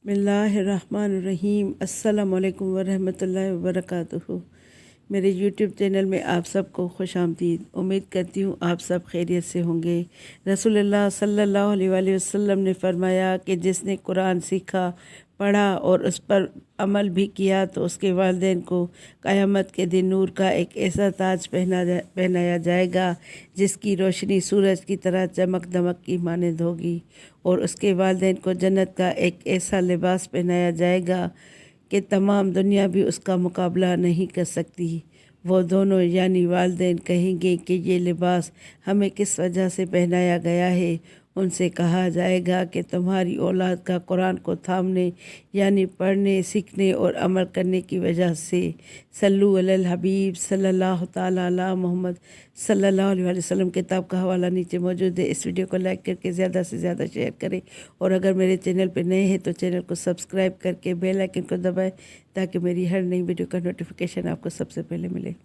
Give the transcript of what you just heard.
बिस्मिल्लाहिर्रहमानिर्रहीम। अस्सलाम वालेकुम वरहमतुल्लाहि वबरकातुहू। मेरे यूट्यूब चैनल में आप सबको खुश आमदीद। उम्मीद करती हूँ आप सब खैरियत से होंगे। रसूलुल्लाह सल्लल्लाहु अलैहि वसल्लम ने फरमाया कि जिसने कुरान सीखा, पढ़ा और उस पर अमल भी किया तो उसके वालिदैन को क़यामत के दिन नूर का एक ऐसा ताज पहनाया जाएगा जिसकी रोशनी सूरज की तरह चमक दमक की मानद होगी, और उसके वालिदैन को जन्नत का एक ऐसा लिबास पहनाया जाएगा कि तमाम दुनिया भी उसका मुकाबला नहीं कर सकती। वो दोनों यानी वालिदैन कहेंगे कि ये लिबास हमें किस वजह से पहनाया गया है। उनसे कहा जाएगा कि तुम्हारी औलाद का कुरान को थामने यानी पढ़ने, सीखने और अमल करने की वजह से। सल्लु अलल हबीब सल्लल्लाहु ताला अला मोहम्मद सल्लल्लाहु अलैहि वसल्लम। किताब का हवाला नीचे मौजूद है। इस वीडियो को लाइक करके ज़्यादा से ज़्यादा शेयर करें, और अगर मेरे चैनल पर नए हैं तो चैनल को सब्सक्राइब करके बेल आइकन को दबाएं ताकि मेरी हर नई वीडियो का नोटिफिकेशन आपको सबसे पहले मिले।